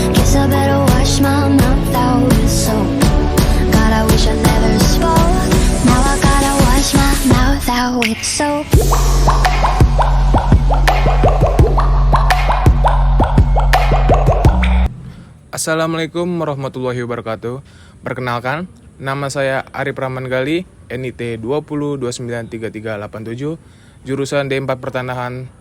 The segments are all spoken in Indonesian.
Guess I better wash my mouth out with soap. God, I wish I never spoke. Now I gotta wash my mouth out with soap. Assalamualaikum warahmatullahi wabarakatuh. Perkenalkan, nama saya Arif Rahman Gali, NIT 20293387, jurusan D4 Pertanahan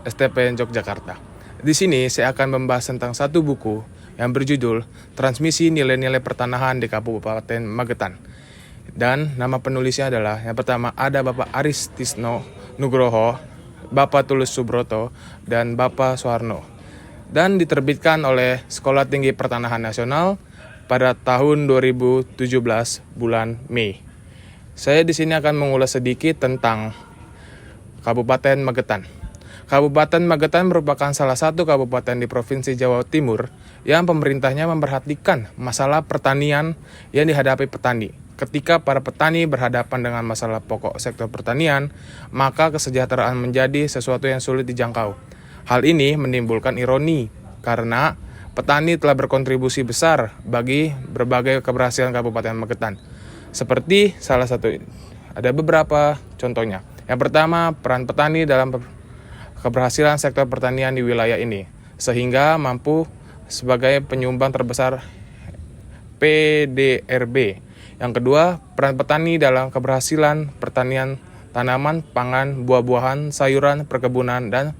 STPN Yogyakarta. Di sini saya akan membahas tentang satu buku yang berjudul Transmisi Nilai-Nilai Pertanahan di Kabupaten Magetan. Dan nama penulisnya adalah, yang pertama ada Bapak Aris Tisno Nugroho, Bapak Tulus Subroto, dan Bapak Soeharno. Dan diterbitkan oleh Sekolah Tinggi Pertanahan Nasional pada tahun 2017 bulan Mei. Saya di sini akan mengulas sedikit tentang Kabupaten Magetan. Kabupaten Magetan merupakan salah satu kabupaten di Provinsi Jawa Timur yang pemerintahnya memperhatikan masalah pertanian yang dihadapi petani. Ketika para petani berhadapan dengan masalah pokok sektor pertanian, maka kesejahteraan menjadi sesuatu yang sulit dijangkau. Hal ini menimbulkan ironi karena petani telah berkontribusi besar bagi berbagai keberhasilan Kabupaten Magetan. Seperti salah satu, ada beberapa contohnya. Yang pertama, peran petani dalam keberhasilan sektor pertanian di wilayah ini, sehingga mampu sebagai penyumbang terbesar PDRB. Yang kedua, peran petani dalam keberhasilan pertanian tanaman, pangan, buah-buahan, sayuran, perkebunan, dan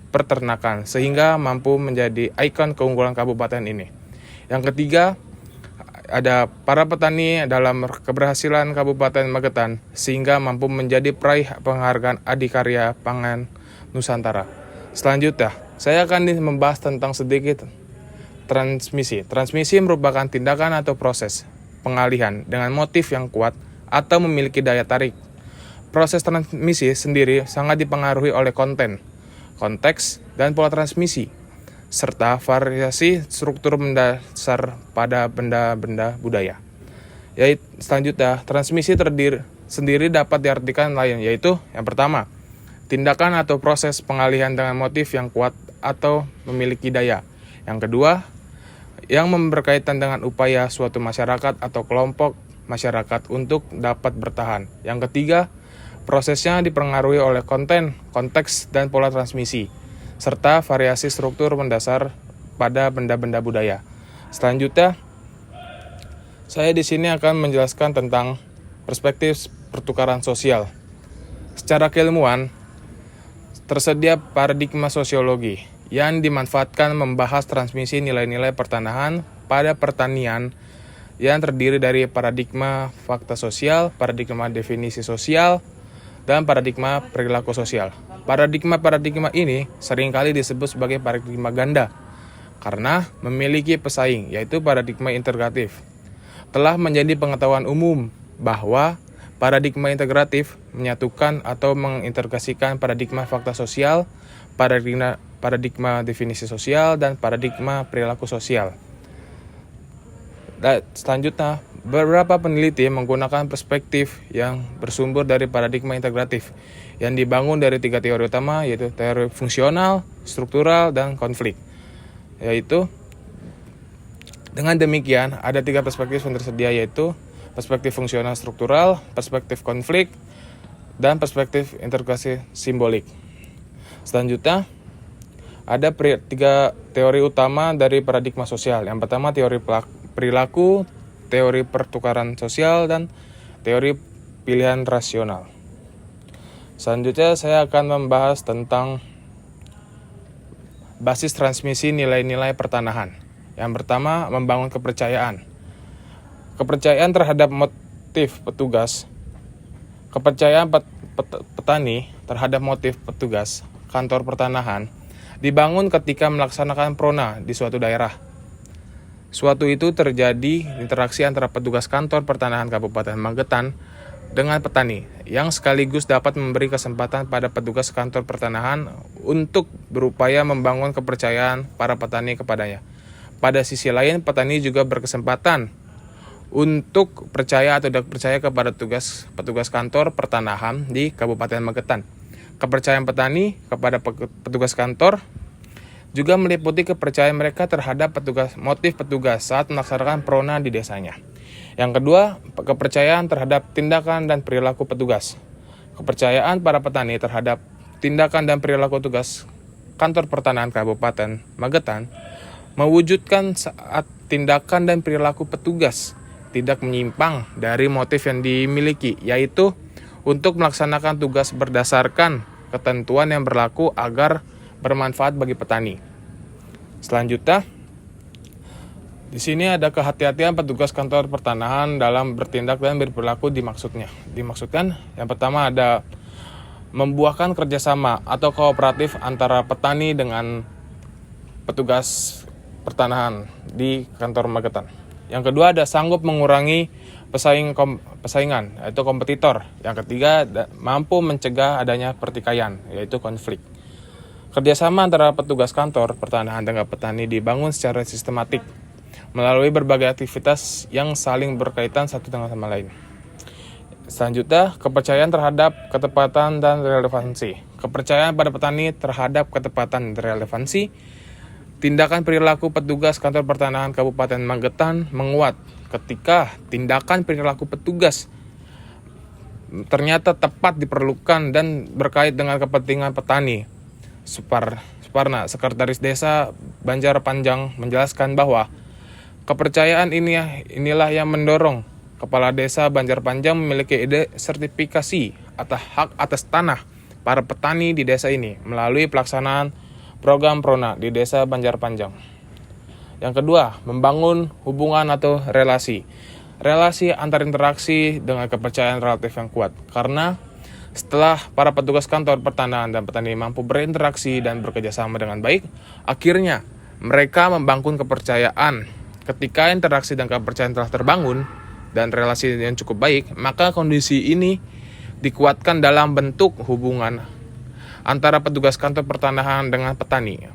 peternakan, sehingga mampu menjadi ikon keunggulan kabupaten ini. Yang ketiga, ada para petani dalam keberhasilan Kabupaten Magetan, sehingga mampu menjadi peraih penghargaan Adikarya Pangan Nusantara. Selanjutnya, saya akan membahas tentang sedikit transmisi. Transmisi merupakan tindakan atau proses pengalihan dengan motif yang kuat atau memiliki daya tarik. Proses transmisi sendiri sangat dipengaruhi oleh konten, konteks, dan pola transmisi, serta variasi struktur mendasar pada benda-benda budaya. Selanjutnya, transmisi sendiri dapat diartikan lain, yaitu yang pertama, tindakan atau proses pengalihan dengan motif yang kuat atau memiliki daya. Yang kedua, yang berkaitan dengan upaya suatu masyarakat atau kelompok masyarakat untuk dapat bertahan. Yang ketiga, prosesnya dipengaruhi oleh konten, konteks, dan pola transmisi, serta variasi struktur mendasar pada benda-benda budaya. Selanjutnya, saya di sini akan menjelaskan tentang perspektif pertukaran sosial. Secara keilmuan, tersedia paradigma sosiologi yang dimanfaatkan membahas transmisi nilai-nilai pertanahan pada pertanian yang terdiri dari paradigma fakta sosial, paradigma definisi sosial, dan paradigma perilaku sosial. Paradigma ini seringkali disebut sebagai paradigma ganda karena memiliki pesaing, yaitu paradigma integratif. Telah menjadi pengetahuan umum bahwa paradigma integratif menyatukan atau mengintegrasikan paradigma fakta sosial, paradigma definisi sosial, dan paradigma perilaku sosial. Dan selanjutnya, beberapa peneliti menggunakan perspektif yang bersumber dari paradigma integratif yang dibangun dari 3 teori utama, yaitu teori fungsional, struktural, dan konflik. Dengan demikian, ada 3 perspektif yang tersedia, yaitu perspektif fungsional struktural, perspektif konflik, dan perspektif integrasi simbolik. Selanjutnya, ada 3 teori utama dari paradigma sosial. Yang pertama, teori perilaku, teori pertukaran sosial, dan teori pilihan rasional. Selanjutnya, saya akan membahas tentang basis transmisi nilai-nilai pertanahan. Yang pertama, membangun kepercayaan. Kepercayaan terhadap motif petugas. Kepercayaan petani terhadap motif petugas kantor pertanahan dibangun ketika melaksanakan prona di suatu daerah. Suatu itu terjadi interaksi antara petugas kantor pertanahan Kabupaten Magetan dengan petani, yang sekaligus dapat memberi kesempatan pada petugas kantor pertanahan untuk berupaya membangun kepercayaan para petani kepadanya. Pada sisi lain, petani juga berkesempatan untuk percaya atau tidak percaya kepada petugas kantor pertanahan di Kabupaten Magetan. Kepercayaan petani kepada petugas kantor juga meliputi kepercayaan mereka terhadap motif petugas saat melaksanakan prona di desanya. Yang kedua, kepercayaan terhadap tindakan dan perilaku petugas. Kepercayaan para petani terhadap tindakan dan perilaku petugas Kantor Pertanahan Kabupaten Magetan mewujudkan saat tindakan dan perilaku petugas tidak menyimpang dari motif yang dimiliki, yaitu untuk melaksanakan tugas berdasarkan ketentuan yang berlaku agar bermanfaat bagi petani. Selanjutnya, di sini ada kehati-hatian petugas kantor pertanahan dalam bertindak dan berperilaku dimaksudkan yang pertama ada membuahkan kerjasama atau kooperatif antara petani dengan petugas pertanahan di kantor Magetan. Yang kedua ada sanggup mengurangi persaingan yaitu kompetitor. Yang ketiga mampu mencegah adanya pertikaian yaitu konflik. Kerjasama antara petugas kantor pertanahan dengan petani dibangun secara sistematik melalui berbagai aktivitas yang saling berkaitan satu dengan sama lain. Selanjutnya, kepercayaan terhadap ketepatan dan relevansi. Kepercayaan pada petani terhadap ketepatan dan relevansi. Tindakan perilaku petugas kantor pertanahan Kabupaten Magetan menguat ketika tindakan perilaku petugas ternyata tepat diperlukan dan berkait dengan kepentingan petani. Suparna, Sekretaris Desa Banjarpanjang menjelaskan bahwa kepercayaan inilah yang mendorong Kepala Desa Banjarpanjang memiliki ide sertifikasi atas hak atas tanah para petani di desa ini melalui pelaksanaan program Prona di Desa Banjarpanjang. Yang kedua, membangun hubungan atau relasi. Relasi antar interaksi dengan kepercayaan relatif yang kuat. Karena setelah para petugas kantor pertanahan dan petani mampu berinteraksi dan bekerjasama dengan baik, akhirnya mereka membangun kepercayaan. Ketika interaksi dan kepercayaan telah terbangun, dan relasi yang cukup baik, maka kondisi ini dikuatkan dalam bentuk hubungan antara petugas kantor pertanahan dengan petani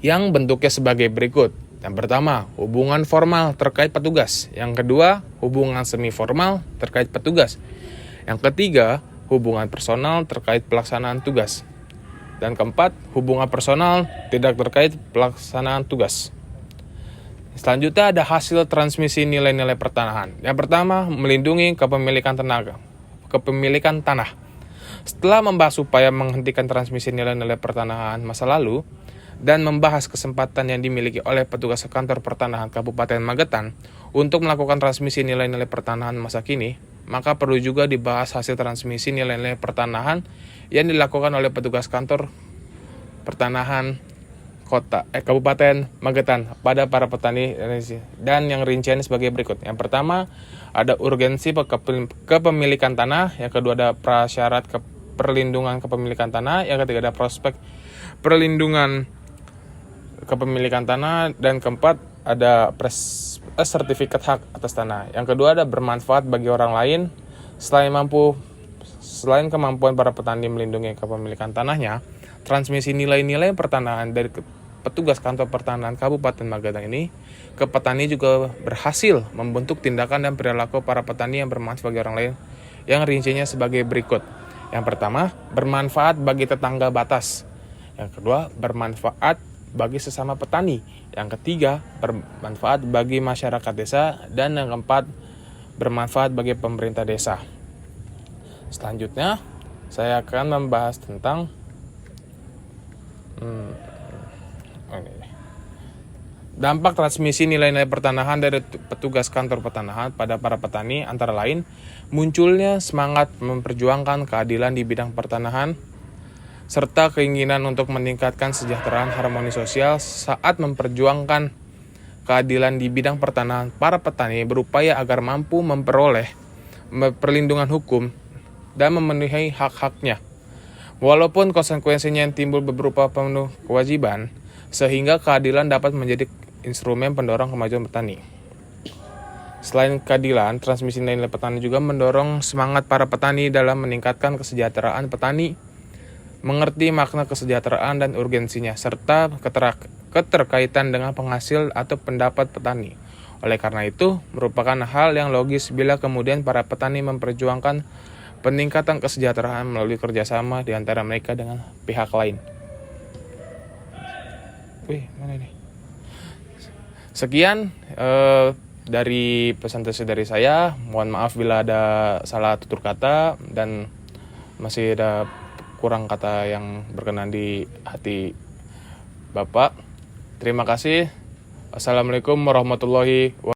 yang bentuknya sebagai berikut. Yang pertama, hubungan formal terkait petugas. Yang kedua, hubungan semi formal terkait petugas. Yang ketiga, hubungan personal terkait pelaksanaan tugas. Dan keempat, hubungan personal tidak terkait pelaksanaan tugas. Selanjutnya ada hasil transmisi nilai-nilai pertanahan. Yang pertama, melindungi kepemilikan tanah. Setelah membahas upaya menghentikan transmisi nilai-nilai pertanahan masa lalu dan membahas kesempatan yang dimiliki oleh petugas kantor pertanahan Kabupaten Magetan untuk melakukan transmisi nilai-nilai pertanahan masa kini, maka perlu juga dibahas hasil transmisi nilai-nilai pertanahan yang dilakukan oleh petugas kantor pertanahan Kabupaten Magetan pada para petani dan yang rinciannya sebagai berikut. Yang pertama ada urgensi kepemilikan tanah, yang kedua ada prasyarat perlindungan kepemilikan tanah, yang ketiga ada prospek perlindungan kepemilikan tanah, dan keempat ada sertifikat hak atas tanah. Yang kedua ada bermanfaat bagi orang lain. Selain kemampuan para petani melindungi kepemilikan tanahnya, transmisi nilai-nilai pertanahan dari petugas kantor pertanahan Kabupaten Magetan ini ke petani juga berhasil membentuk tindakan dan perilaku para petani yang bermanfaat bagi orang lain yang rincinya sebagai berikut. Yang pertama, bermanfaat bagi tetangga batas. Yang kedua, bermanfaat bagi sesama petani. Yang ketiga, bermanfaat bagi masyarakat desa. Dan yang keempat, bermanfaat bagi pemerintah desa. Selanjutnya, saya akan membahas tentang dampak transmisi nilai-nilai pertanahan dari petugas kantor pertanahan pada para petani, antara lain munculnya semangat memperjuangkan keadilan di bidang pertanahan serta keinginan untuk meningkatkan kesejahteraan harmoni sosial. Saat memperjuangkan keadilan di bidang pertanahan, para petani berupaya agar mampu memperoleh perlindungan hukum dan memenuhi hak-haknya, walaupun konsekuensinya yang timbul berupa pemenuh kewajiban, sehingga keadilan dapat menjadi instrumen pendorong kemajuan petani. Selain keadilan, transmisi nilai petani juga mendorong semangat para petani dalam meningkatkan kesejahteraan petani, mengerti makna kesejahteraan dan urgensinya, serta keterkaitan dengan penghasil atau pendapat petani. Oleh karena itu, merupakan hal yang logis bila kemudian para petani memperjuangkan peningkatan kesejahteraan melalui kerjasama di antara mereka dengan pihak lain. Mana ini? Sekian dari presentasi dari saya. Mohon maaf bila ada salah tutur kata dan masih ada kurang kata yang berkenan di hati Bapak. Terima kasih. Assalamualaikum warahmatullahi wabarakatuh.